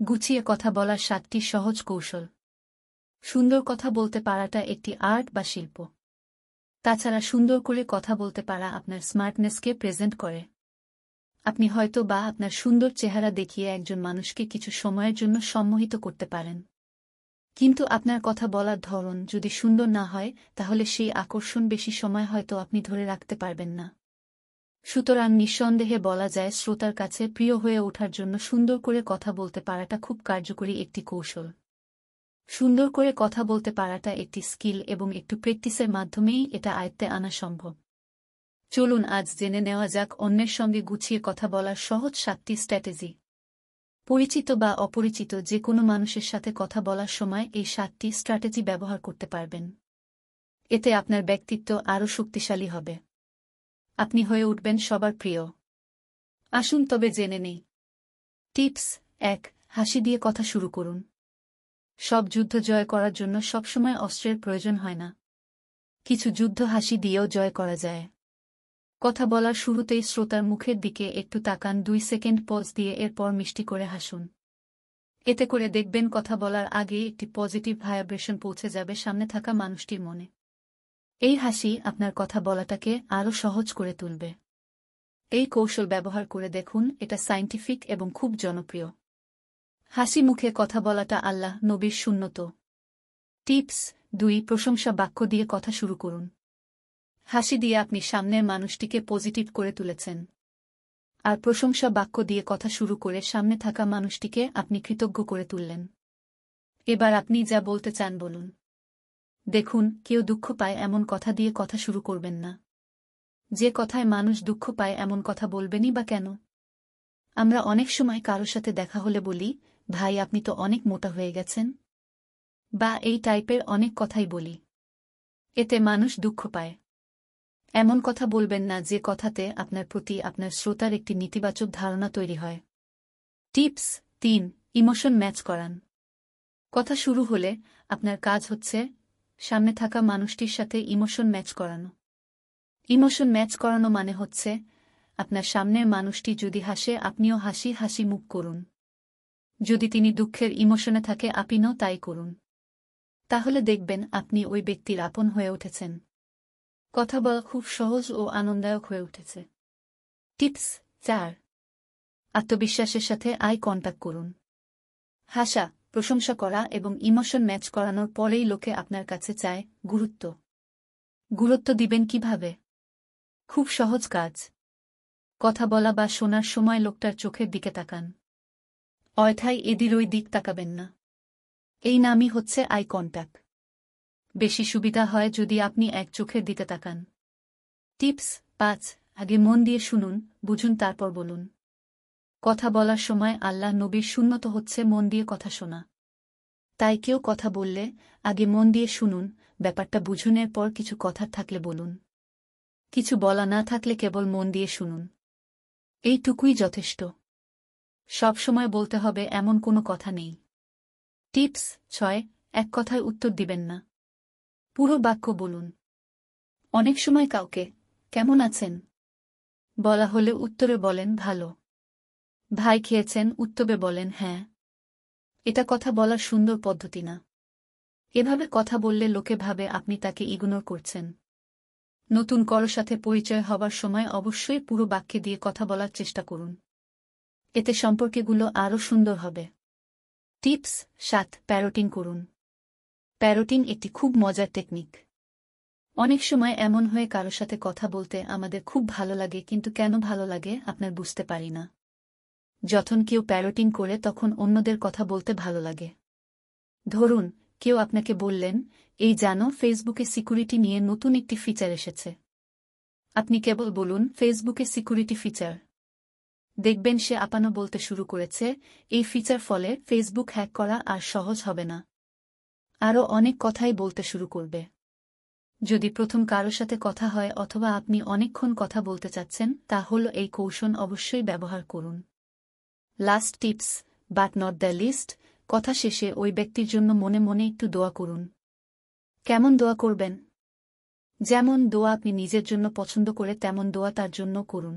গুছিয়ে কথা বলার 7টি সহজ কৌশল। সুন্দর কথা বলতে পারাটা একটি আর্ট বা শিল্প। তাছাড়া সুন্দর করে কথা বলতে পারা আপনার স্মার্টনেসকে প্রেজেন্ট করে। আপনি হয়তো বা আপনার সুন্দর চেহারা দেখিয়ে একজন মানুষকে কিছু সময়ের জন্য সম্মোহিত করতে পারেন। কিন্তু আপনার কথা বলার ধরন যদি সুন্দর না হয়, তাহলে সেই আকর্ষণ বেশি সময় হয়তো আপনি ধরে রাখতে পারবেন না। সুতরাং নিঃসন্দেহে বলা যায়, শ্রোতার কাছে প্রিয় হয়ে ওঠার জন্য সুন্দর করে কথা বলতে পারাটা খুব কার্যকরী একটি কৌশল। সুন্দর করে কথা বলতে পারাটা একটি স্কিল এবং একটু প্র্যাকটিসের মাধ্যমেই এটা আয়ত্তে আনা সম্ভব। চলুন আজ জেনে নেওয়া যাক অন্যের সঙ্গে গুছিয়ে কথা বলার সহজ 7টি স্ট্র্যাটেজি। পরিচিত বা অপরিচিত যে কোনো মানুষের সাথে কথা বলার সময় এই 7টি স্ট্র্যাটেজি ব্যবহার করতে পারবেন। এতে আপনার ব্যক্তিত্ব আরও শক্তিশালী হবে। আপনি হয়ে উঠবেন সবার প্রিয়। আসুন তবে জেনে নেই। টিপস 1, হাসি দিয়ে কথা শুরু করুন। সব যুদ্ধ জয় করার জন্য সবসময় অস্ত্রের প্রয়োজন হয় না। কিছু যুদ্ধ হাসি দিয়েও জয় করা যায়। কথা বলার শুরুতেই শ্রোতার মুখের দিকে একটু তাকান, 2 সেকেন্ড পজ দিয়ে এরপর মিষ্টি করে হাসুন। এতে করে দেখবেন কথা বলার আগেই একটি পজিটিভ ভাইব্রেশন পৌঁছে যাবে সামনে থাকা মানুষটির মনে। এই হাসি আপনার কথা বলাটাকে আরও সহজ করে তুলবে। এই কৌশল ব্যবহার করে দেখুন, এটা সায়েন্টিফিক এবং খুব জনপ্রিয়। হাসি মুখে কথা বলাটা আল্লাহ নবীর সুন্নত। টিপস 2, প্রশংসা বাক্য দিয়ে কথা শুরু করুন। হাসি দিয়ে আপনি সামনের মানুষটিকে পজিটিভ করে তুলেছেন, আর প্রশংসা বাক্য দিয়ে কথা শুরু করে সামনে থাকা মানুষটিকে আপনি কৃতজ্ঞ করে তুললেন। এবার আপনি যা বলতে চান বলুন। দেখুন, কেউ দুঃখ পায় এমন কথা দিয়ে কথা শুরু করবেন না। যে কথায় মানুষ দুঃখ পায় এমন কথা বলবেনই বা কেন? আমরা অনেক সময় কারো সাথে দেখা হলে বলি, ভাই আপনি তো অনেক মোটা হয়ে গেছেন, বা এই টাইপের অনেক কথাই বলি। এতে মানুষ দুঃখ পায়। এমন কথা বলবেন না যে কথাতে আপনার প্রতি আপনার শ্রোতার একটি নেতিবাচক ধারণা তৈরি হয়। টিপস 3, ইমোশন ম্যাচ করান। কথা শুরু হলে আপনার কাজ হচ্ছে সামনে থাকা মানুষটির সাথে ইমোশন ম্যাচ করানো। ইমোশন ম্যাচ করানো মানে হচ্ছে আপনার সামনের মানুষটি যদি হাসে আপনিও হাসি হাসি মুখ করুন। যদি তিনি দুঃখের ইমোশনে থাকে আপনিও তাই করুন। তাহলে দেখবেন আপনি ওই ব্যক্তির আপন হয়ে উঠেছেন। কথা বলা খুব সহজ ও আনন্দদায়ক হয়ে উঠেছে। টিপস 4, আত্মবিশ্বাসের সাথে আই কন্টাক্ট করুন। হাসা, প্রশংসা করা এবং ইমোশন ম্যাচ করানোর পরেই লোকে আপনার কাছে চায় গুরুত্ব। গুরুত্ব দিবেন কিভাবে? খুব সহজ কাজ। কথা বলা বা শোনার সময় লোকটার চোখের দিকে তাকান। অযথাই এদির ওই দিক তাকাবেন না। এই নামই হচ্ছে আই কন্টাক্ট। বেশি সুবিধা হয় যদি আপনি এক চোখের দিকে তাকান। টিপস 5, আগে মন দিয়ে শুনুন, বুঝুন তারপর বলুন। কথা বলার সময় আল্লাহ নবীর সুন্নত হচ্ছে মন দিয়ে কথা শোনা। তাই কেউ কথা বললে আগে মন দিয়ে শুনুন, ব্যাপারটা বুঝুনের পর কিছু কথা থাকলে বলুন। কিছু বলা না থাকলে কেবল মন দিয়ে শুনুন। এইটুকুই যথেষ্ট। সব সময় বলতে হবে এমন কোনো কথা নেই। টিপস 6, এক কথায় উত্তর দিবেন না। পুরো বাক্য বলুন। অনেক সময় কাউকে কেমন আছেন বলা হলে উত্তরে বলেন ভালো। ভাই খেয়েছেন উত্তরে বলেন হ্যাঁ। এটা কথা বলার সুন্দর পদ্ধতি না। এভাবে কথা বললে লোকে ভাবে আপনি তাকে ইগনোর করছেন। নতুন কারো সাথে পরিচয় হবার সময় অবশ্যই পুরো বাক্যে দিয়ে কথা বলার চেষ্টা করুন। এতে সম্পর্কগুলো আরও সুন্দর হবে। টিপস 7, প্যারোটিং করুন। প্যারোটিং একটি খুব মজার টেকনিক। অনেক সময় এমন হয়ে কারো সাথে কথা বলতে আমাদের খুব ভালো লাগে, কিন্তু কেন ভালো লাগে আপনার বুঝতে পারি না। যখন কেউ প্যারোটিং করে তখন অন্যদের কথা বলতে ভালো লাগে। ধরুন, কেউ আপনাকে বললেন, এই জানো ফেসবুকে সিকিউরিটি নিয়ে নতুন একটি ফিচার এসেছে। আপনি কেবল বলুন, ফেসবুকে সিকিউরিটি ফিচার। দেখবেন সে আপানো বলতে শুরু করেছে, এই ফিচার ফলে ফেসবুক হ্যাক করা আর সহজ হবে না। আরও অনেক কথাই বলতে শুরু করবে। যদি প্রথম কারো সাথে কথা হয় অথবা আপনি অনেকক্ষণ কথা বলতে চাচ্ছেন, তাহলে এই কৌশল অবশ্যই ব্যবহার করুন। Last tips, but not the least, কথা শেষে ওই ব্যক্তির জন্য মনে মনে একটু দোয়া করুন। কেমন দোয়া করবেন? যেমন দোয়া আপনি নিজের জন্য পছন্দ করে তেমন দোয়া তার জন্য করুন।